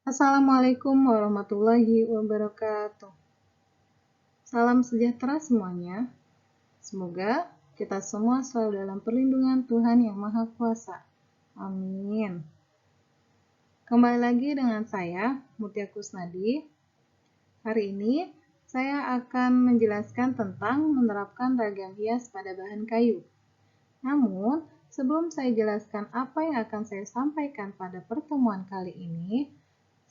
Assalamualaikum warahmatullahi wabarakatuh. Salam sejahtera semuanya. Semoga kita semua selalu dalam perlindungan Tuhan Yang Maha Kuasa. Amin. Kembali lagi dengan saya, Mutia Kusnadi. Hari ini saya akan menjelaskan tentang menerapkan ragam hias pada bahan kayu. Namun, sebelum saya jelaskan apa yang akan saya sampaikan pada pertemuan kali ini,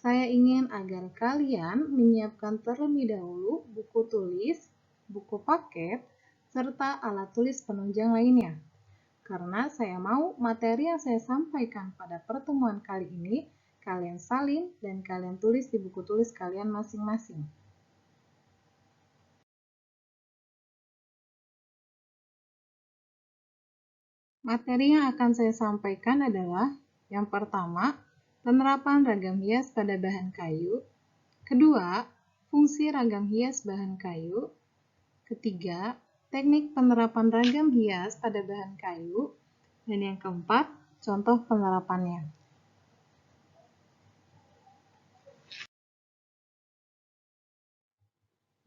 saya ingin agar kalian menyiapkan terlebih dahulu buku tulis, buku paket, serta alat tulis penunjang lainnya. Karena saya mau materi yang saya sampaikan pada pertemuan kali ini, kalian salin dan kalian tulis di buku tulis kalian masing-masing. Materi yang akan saya sampaikan adalah yang pertama, penerapan ragam hias pada bahan kayu. Kedua, fungsi ragam hias bahan kayu. Ketiga, teknik penerapan ragam hias pada bahan kayu. Dan yang keempat, contoh penerapannya.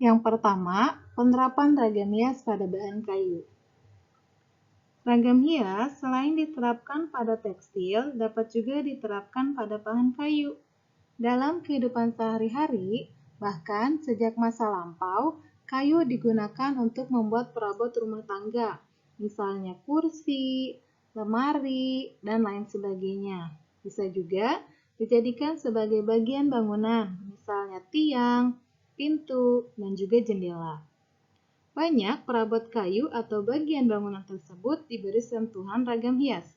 Yang pertama, penerapan ragam hias pada bahan kayu. Ragam hias selain diterapkan pada tekstil, dapat juga diterapkan pada bahan kayu. Dalam kehidupan sehari-hari, bahkan sejak masa lampau, kayu digunakan untuk membuat perabot rumah tangga, misalnya kursi, lemari, dan lain sebagainya. Bisa juga dijadikan sebagai bagian bangunan, misalnya tiang, pintu, dan juga jendela. Banyak perabot kayu atau bagian bangunan tersebut diberi sentuhan ragam hias.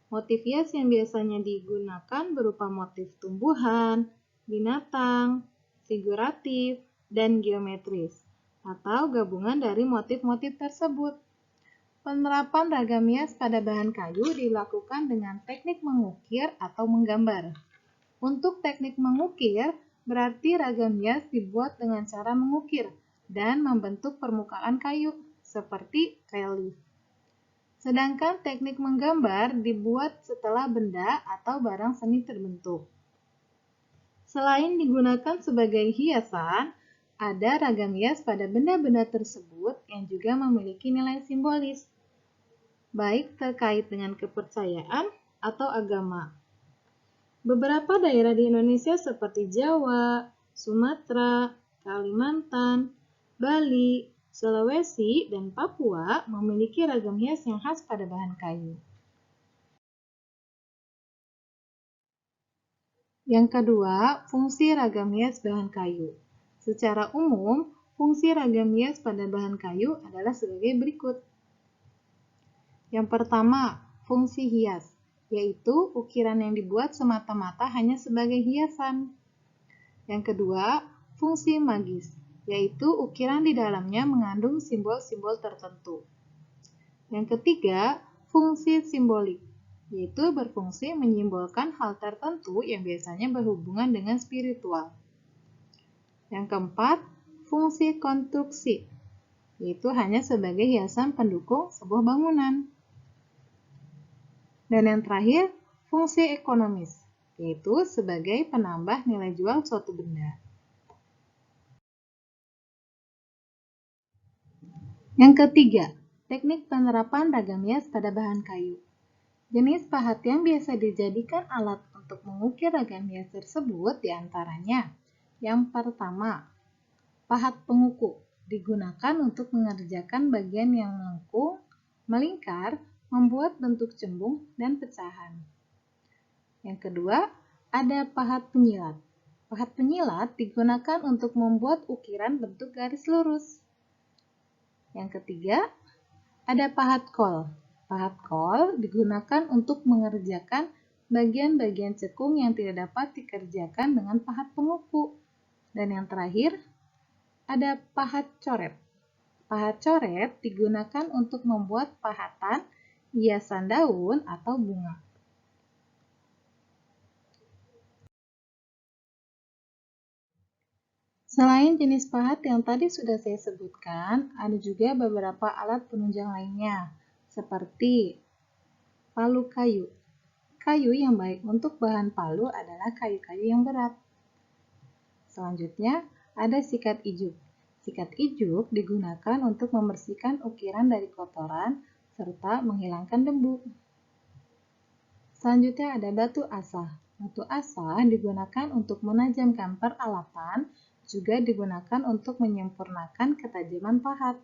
Motif hias yang biasanya digunakan berupa motif tumbuhan, binatang, figuratif, dan geometris, atau gabungan dari motif-motif tersebut. Penerapan ragam hias pada bahan kayu dilakukan dengan teknik mengukir atau menggambar. Untuk teknik mengukir, berarti ragam hias dibuat dengan cara mengukir dan membentuk permukaan kayu, seperti relief. Sedangkan teknik menggambar dibuat setelah benda atau barang seni terbentuk. Selain digunakan sebagai hiasan, ada ragam hias pada benda-benda tersebut yang juga memiliki nilai simbolis, baik terkait dengan kepercayaan atau agama. Beberapa daerah di Indonesia seperti Jawa, Sumatera, Kalimantan, Bali, Sulawesi, dan Papua memiliki ragam hias yang khas pada bahan kayu. Yang kedua, fungsi ragam hias bahan kayu. Secara umum, fungsi ragam hias pada bahan kayu adalah sebagai berikut. Yang pertama, fungsi hias, yaitu ukiran yang dibuat semata-mata hanya sebagai hiasan. Yang kedua, fungsi magis, yaitu ukiran di dalamnya mengandung simbol-simbol tertentu. Yang ketiga, fungsi simbolik, yaitu berfungsi menyimbolkan hal tertentu yang biasanya berhubungan dengan spiritual. Yang keempat, fungsi konstruksi, yaitu hanya sebagai hiasan pendukung sebuah bangunan. Dan yang terakhir, fungsi ekonomis, yaitu sebagai penambah nilai jual suatu benda. Yang ketiga, teknik penerapan ragam hias pada bahan kayu. Jenis pahat yang biasa dijadikan alat untuk mengukir ragam hias tersebut diantaranya. Yang pertama, pahat penguku digunakan untuk mengerjakan bagian yang melengkung, melingkar, membuat bentuk cembung dan pecahan. Yang kedua, ada pahat penyilat. Pahat penyilat digunakan untuk membuat ukiran bentuk garis lurus. Yang ketiga, ada pahat kol. Pahat kol digunakan untuk mengerjakan bagian-bagian cekung yang tidak dapat dikerjakan dengan pahat penguku. Dan yang terakhir, ada pahat coret. Pahat coret digunakan untuk membuat pahatan, hiasan daun, atau bunga. Selain jenis pahat yang tadi sudah saya sebutkan, ada juga beberapa alat penunjang lainnya, seperti palu kayu. Kayu yang baik untuk bahan palu adalah kayu-kayu yang berat. Selanjutnya, ada sikat ijuk. Sikat ijuk digunakan untuk membersihkan ukiran dari kotoran serta menghilangkan debu. Selanjutnya ada batu asah. Batu asah digunakan untuk menajamkan peralatan, juga digunakan untuk menyempurnakan ketajaman pahat.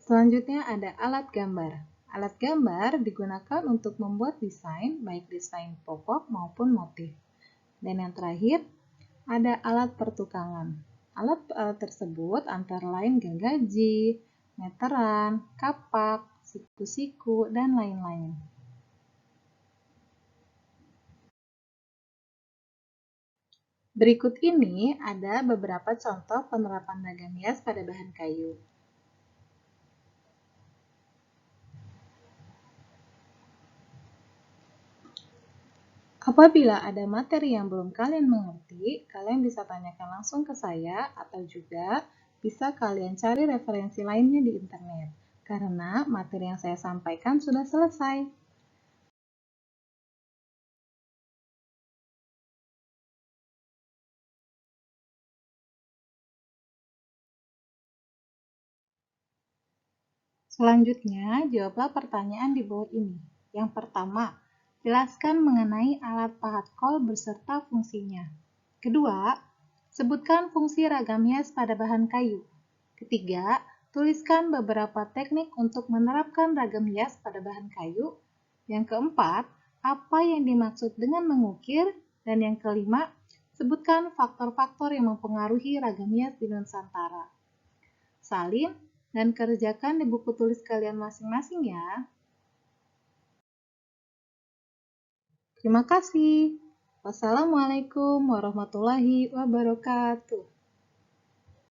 Selanjutnya ada alat gambar. Alat gambar digunakan untuk membuat desain, baik desain pokok maupun motif. Dan yang terakhir, ada alat pertukangan. Alat tersebut antara lain gergaji, meteran, kapak, siku-siku, dan lain-lain. Berikut ini ada beberapa contoh penerapan ragam hias pada bahan kayu. Apabila ada materi yang belum kalian mengerti, kalian bisa tanyakan langsung ke saya atau juga bisa kalian cari referensi lainnya di internet, karena materi yang saya sampaikan sudah selesai. Selanjutnya, jawablah pertanyaan di bawah ini. Yang pertama, jelaskan mengenai alat pahat kol beserta fungsinya. Kedua, sebutkan fungsi ragam hias pada bahan kayu. Ketiga, tuliskan beberapa teknik untuk menerapkan ragam hias pada bahan kayu. Yang keempat, apa yang dimaksud dengan mengukir? Dan yang kelima, sebutkan faktor-faktor yang mempengaruhi ragam hias di Nusantara. Salin dan kerjakan di buku tulis kalian masing-masing ya. Terima kasih. Wassalamualaikum warahmatullahi wabarakatuh.